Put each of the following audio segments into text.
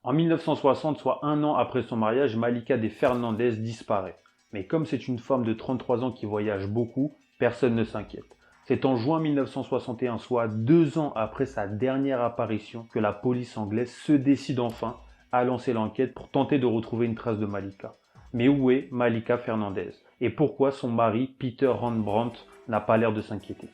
En 1960, soit un an après son mariage, Malika de Fernandez disparaît. Mais comme c'est une femme de 33 ans qui voyage beaucoup, personne ne s'inquiète. C'est en juin 1961, soit 2 ans après sa dernière apparition, que la police anglaise se décide enfin à lancer l'enquête pour tenter de retrouver une trace de Malika. Mais où est Malika Fernandez? Et pourquoi son mari, Peter Rembrandt, n'a pas l'air de s'inquiéter?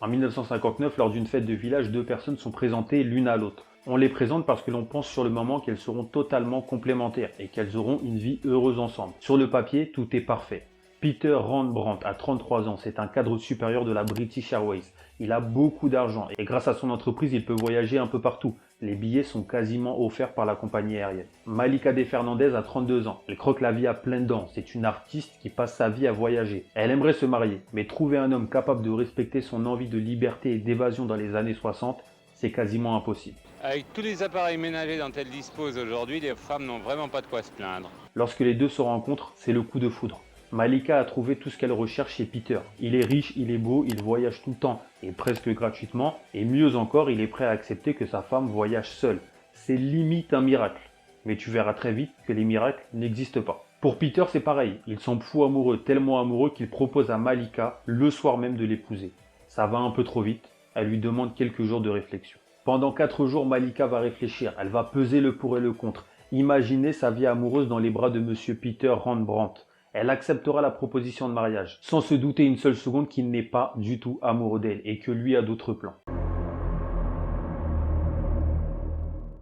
En 1959, lors d'une fête de village, deux personnes sont présentées l'une à l'autre. On les présente parce que l'on pense sur le moment qu'elles seront totalement complémentaires et qu'elles auront une vie heureuse ensemble. Sur le papier, tout est parfait. Peter Rembrandt a 33 ans, c'est un cadre supérieur de la British Airways. Il a beaucoup d'argent et grâce à son entreprise, il peut voyager un peu partout. Les billets sont quasiment offerts par la compagnie aérienne. Malika de Fernandez a 32 ans. Elle croque la vie à pleines dents. C'est une artiste qui passe sa vie à voyager. Elle aimerait se marier, mais trouver un homme capable de respecter son envie de liberté et d'évasion dans les années 60, c'est quasiment impossible. Avec tous les appareils ménagers dont elle dispose aujourd'hui, les femmes n'ont vraiment pas de quoi se plaindre. Lorsque les deux se rencontrent, c'est le coup de foudre. Malika a trouvé tout ce qu'elle recherche chez Peter. Il est riche, il est beau, il voyage tout le temps, et presque gratuitement, et mieux encore, il est prêt à accepter que sa femme voyage seule. C'est limite un miracle. Mais tu verras très vite que les miracles n'existent pas. Pour Peter, c'est pareil. Il semble fou amoureux, tellement amoureux qu'il propose à Malika le soir même de l'épouser. Ça va un peu trop vite, elle lui demande quelques jours de réflexion. Pendant 4 jours, Malika va réfléchir, elle va peser le pour et le contre. Imaginez sa vie amoureuse dans les bras de monsieur Peter Rembrandt. Elle acceptera la proposition de mariage, sans se douter une seule seconde qu'il n'est pas du tout amoureux d'elle et que lui a d'autres plans.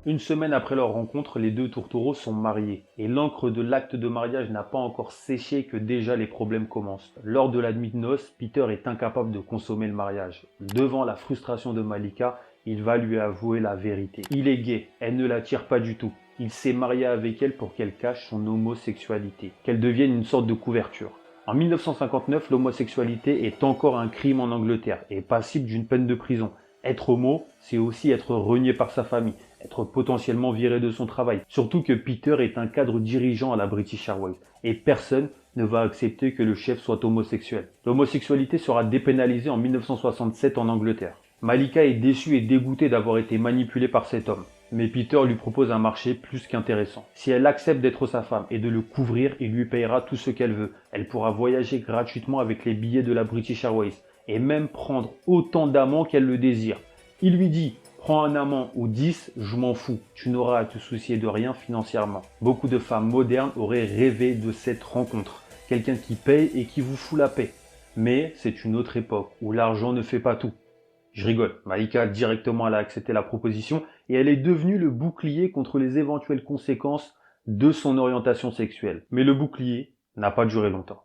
Une semaine après leur rencontre, les deux tourtereaux sont mariés et l'encre de l'acte de mariage n'a pas encore séché que déjà les problèmes commencent. Lors de la nuit de noces, Peter est incapable de consommer le mariage. Devant la frustration de Malika, il va lui avouer la vérité. Il est gay, elle ne l'attire pas du tout. Il s'est marié avec elle pour qu'elle cache son homosexualité, qu'elle devienne une sorte de couverture. En 1959, l'homosexualité est encore un crime en Angleterre et passible d'une peine de prison. Être homo, c'est aussi être renié par sa famille, être potentiellement viré de son travail. Surtout que Peter est un cadre dirigeant à la British Airways et personne ne va accepter que le chef soit homosexuel. L'homosexualité sera dépénalisée en 1967 en Angleterre. Malika est déçue et dégoûtée d'avoir été manipulée par cet homme. Mais Peter lui propose un marché plus qu'intéressant. Si elle accepte d'être sa femme et de le couvrir, il lui payera tout ce qu'elle veut. Elle pourra voyager gratuitement avec les billets de la British Airways et même prendre autant d'amants qu'elle le désire. Il lui dit « Prends un amant ou 10, je m'en fous, tu n'auras à te soucier de rien financièrement. » Beaucoup de femmes modernes auraient rêvé de cette rencontre. Quelqu'un qui paye et qui vous fout la paix. Mais c'est une autre époque où l'argent ne fait pas tout. Je rigole, Malika directement elle a accepté la proposition et elle est devenue le bouclier contre les éventuelles conséquences de son orientation sexuelle. Mais le bouclier n'a pas duré longtemps.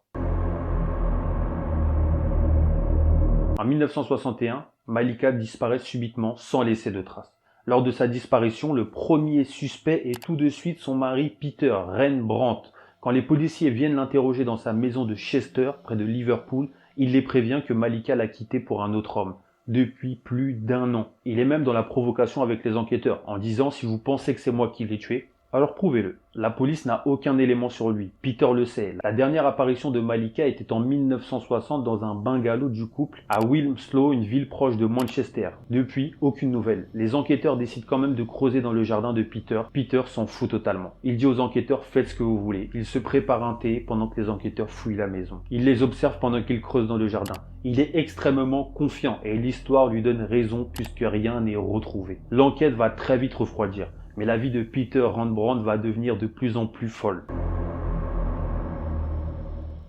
En 1961, Malika disparaît subitement sans laisser de traces. Lors de sa disparition, le premier suspect est tout de suite son mari Peter Rembrandt. Quand les policiers viennent l'interroger dans sa maison de Chester, près de Liverpool, il les prévient que Malika l'a quitté pour un autre homme. Depuis plus d'1 an. Il est même dans la provocation avec les enquêteurs, en disant « Si vous pensez que c'est moi qui l'ai tué, alors prouvez-le ». La police n'a aucun élément sur lui. Peter le sait. La dernière apparition de Malika était en 1960 dans un bungalow du couple à Wilmslow, une ville proche de Manchester. Depuis, aucune nouvelle. Les enquêteurs décident quand même de creuser dans le jardin de Peter. Peter s'en fout totalement. Il dit aux enquêteurs « Faites ce que vous voulez ». Il se prépare un thé pendant que les enquêteurs fouillent la maison. Il les observe pendant qu'ils creusent dans le jardin. Il est extrêmement confiant et l'histoire lui donne raison puisque rien n'est retrouvé. L'enquête va très vite refroidir. Mais la vie de Peter Rembrandt va devenir de plus en plus folle.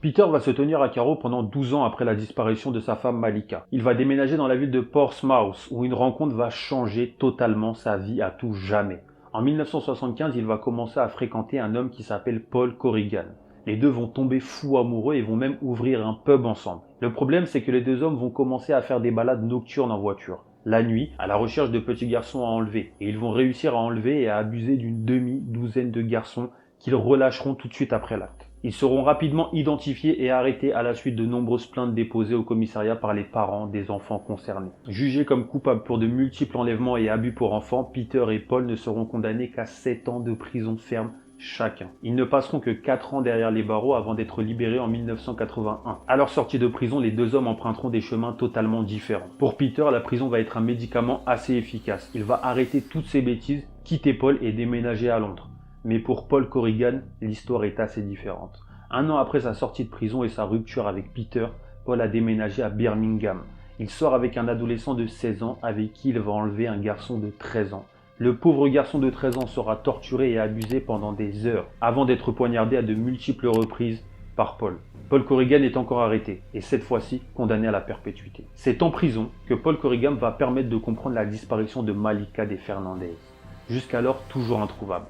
Peter va se tenir à carreau pendant 12 ans après la disparition de sa femme Malika. Il va déménager dans la ville de Portsmouth où une rencontre va changer totalement sa vie à tout jamais. En 1975, il va commencer à fréquenter un homme qui s'appelle Paul Corrigan. Les deux vont tomber fous amoureux et vont même ouvrir un pub ensemble. Le problème, c'est que les deux hommes vont commencer à faire des balades nocturnes en voiture. La nuit, à la recherche de petits garçons à enlever. Et ils vont réussir à enlever et à abuser d'une demi-douzaine de garçons qu'ils relâcheront tout de suite après l'acte. Ils seront rapidement identifiés et arrêtés à la suite de nombreuses plaintes déposées au commissariat par les parents des enfants concernés. Jugés comme coupables pour de multiples enlèvements et abus pour enfants, Peter et Paul ne seront condamnés qu'à 7 ans de prison ferme chacun. Ils ne passeront que 4 ans derrière les barreaux avant d'être libérés en 1981. À leur sortie de prison, les deux hommes emprunteront des chemins totalement différents. Pour Peter, la prison va être un médicament assez efficace. Il va arrêter toutes ses bêtises, quitter Paul et déménager à Londres. Mais pour Paul Corrigan, l'histoire est assez différente. Un an après sa sortie de prison et sa rupture avec Peter, Paul a déménagé à Birmingham. Il sort avec un adolescent de 16 ans avec qui il va enlever un garçon de 13 ans. Le pauvre garçon de 13 ans sera torturé et abusé pendant des heures avant d'être poignardé à de multiples reprises par Paul. Paul Corrigan est encore arrêté et cette fois-ci condamné à la perpétuité. C'est en prison que Paul Corrigan va permettre de comprendre la disparition de Malika de Fernandez, jusqu'alors toujours introuvable.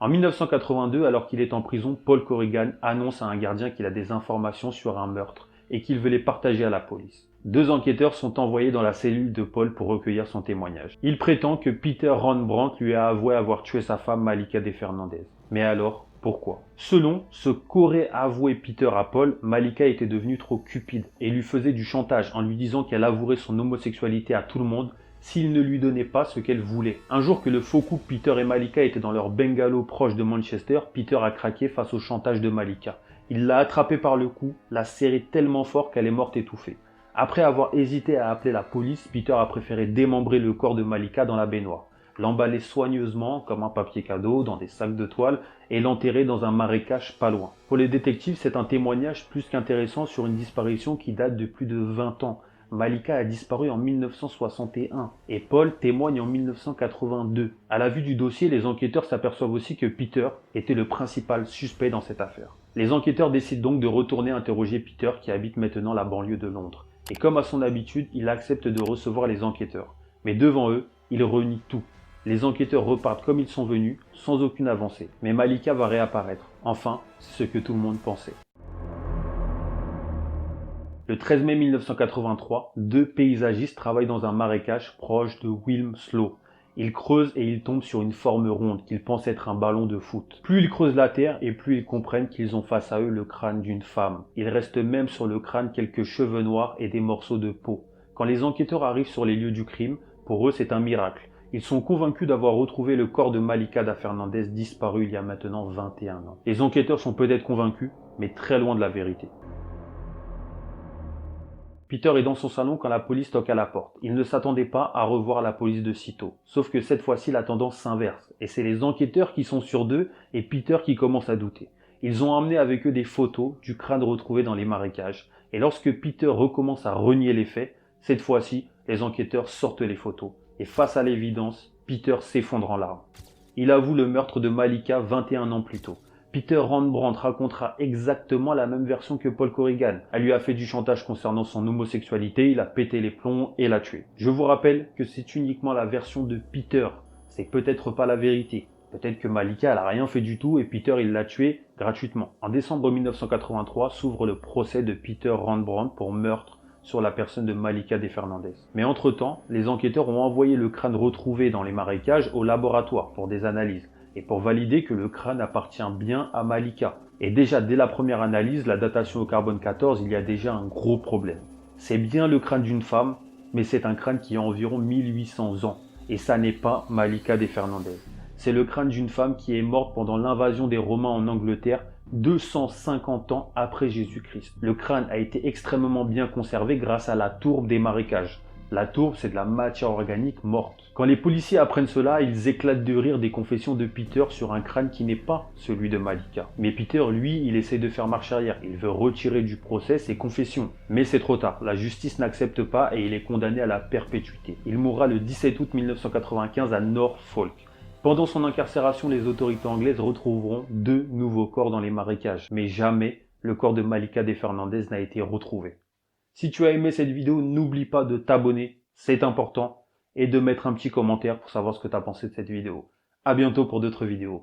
En 1982, alors qu'il est en prison, Paul Corrigan annonce à un gardien qu'il a des informations sur un meurtre et qu'il veut les partager à la police. 2 enquêteurs sont envoyés dans la cellule de Paul pour recueillir son témoignage. Il prétend que Peter Rembrandt lui a avoué avoir tué sa femme Malika de Fernandez. Mais alors, pourquoi? Selon ce qu'aurait avoué Peter à Paul, Malika était devenue trop cupide et lui faisait du chantage en lui disant qu'elle avouerait son homosexualité à tout le monde s'il ne lui donnait pas ce qu'elle voulait. Un jour que le faux couple Peter et Malika étaient dans leur bungalow proche de Manchester, Peter a craqué face au chantage de Malika. Il l'a attrapée par le cou, l'a serrée tellement fort qu'elle est morte étouffée. Après avoir hésité à appeler la police, Peter a préféré démembrer le corps de Malika dans la baignoire, l'emballer soigneusement comme un papier cadeau dans des sacs de toile et l'enterrer dans un marécage pas loin. Pour les détectives, c'est un témoignage plus qu'intéressant sur une disparition qui date de plus de 20 ans. Malika a disparu en 1961 et Paul témoigne en 1982. À la vue du dossier, les enquêteurs s'aperçoivent aussi que Peter était le principal suspect dans cette affaire. Les enquêteurs décident donc de retourner interroger Peter qui habite maintenant la banlieue de Londres. Et comme à son habitude, il accepte de recevoir les enquêteurs. Mais devant eux, il renie tout. Les enquêteurs repartent comme ils sont venus, sans aucune avancée. Mais Malika va réapparaître. Enfin, c'est ce que tout le monde pensait. Le 13 mai 1983, 2 paysagistes travaillent dans un marécage proche de Wilmslow. Ils creusent et ils tombent sur une forme ronde qu'ils pensent être un ballon de foot. Plus ils creusent la terre et plus ils comprennent qu'ils ont face à eux le crâne d'une femme. Il reste même sur le crâne quelques cheveux noirs et des morceaux de peau. Quand les enquêteurs arrivent sur les lieux du crime, pour eux c'est un miracle. Ils sont convaincus d'avoir retrouvé le corps de Malika da Fernandez disparu il y a maintenant 21 ans. Les enquêteurs sont peut-être convaincus, mais très loin de la vérité. Peter est dans son salon quand la police toque à la porte. Il ne s'attendait pas à revoir la police de sitôt. Sauf que cette fois-ci, la tendance s'inverse. Et c'est les enquêteurs qui sont sûrs d'eux et Peter qui commence à douter. Ils ont emmené avec eux des photos du crâne retrouvé dans les marécages. Et lorsque Peter recommence à renier les faits, cette fois-ci, les enquêteurs sortent les photos. Et face à l'évidence, Peter s'effondre en larmes. Il avoue le meurtre de Malika 21 ans plus tôt. Peter Rembrandt racontera exactement la même version que Paul Corrigan. Elle lui a fait du chantage concernant son homosexualité, il a pété les plombs et l'a tué. Je vous rappelle que c'est uniquement la version de Peter. C'est peut-être pas la vérité. Peut-être que Malika elle a rien fait du tout et Peter il l'a tué gratuitement. En décembre 1983 s'ouvre le procès de Peter Rembrandt pour meurtre sur la personne de Malika de Fernandez. Mais entre-temps, les enquêteurs ont envoyé le crâne retrouvé dans les marécages au laboratoire pour des analyses. Et pour valider que le crâne appartient bien à Malika. Et déjà dès la première analyse, la datation au carbone 14, il y a déjà un gros problème. C'est bien le crâne d'une femme, mais c'est un crâne qui a environ 1800 ans. Et ça n'est pas Malika de Fernandez. C'est le crâne d'une femme qui est morte pendant l'invasion des Romains en Angleterre 250 ans après Jésus-Christ. Le crâne a été extrêmement bien conservé grâce à la tourbe des marécages. La tourbe, c'est de la matière organique morte. Quand les policiers apprennent cela, ils éclatent de rire des confessions de Peter sur un crâne qui n'est pas celui de Malika. Mais Peter, lui, il essaie de faire marche arrière. Il veut retirer du procès ses confessions. Mais c'est trop tard. La justice n'accepte pas et il est condamné à la perpétuité. Il mourra le 17 août 1995 à Norfolk. Pendant son incarcération, les autorités anglaises retrouveront 2 nouveaux corps dans les marécages. Mais jamais le corps de Malika de Fernandez n'a été retrouvé. Si tu as aimé cette vidéo, n'oublie pas de t'abonner, c'est important, et de mettre un petit commentaire pour savoir ce que tu as pensé de cette vidéo. À bientôt pour d'autres vidéos.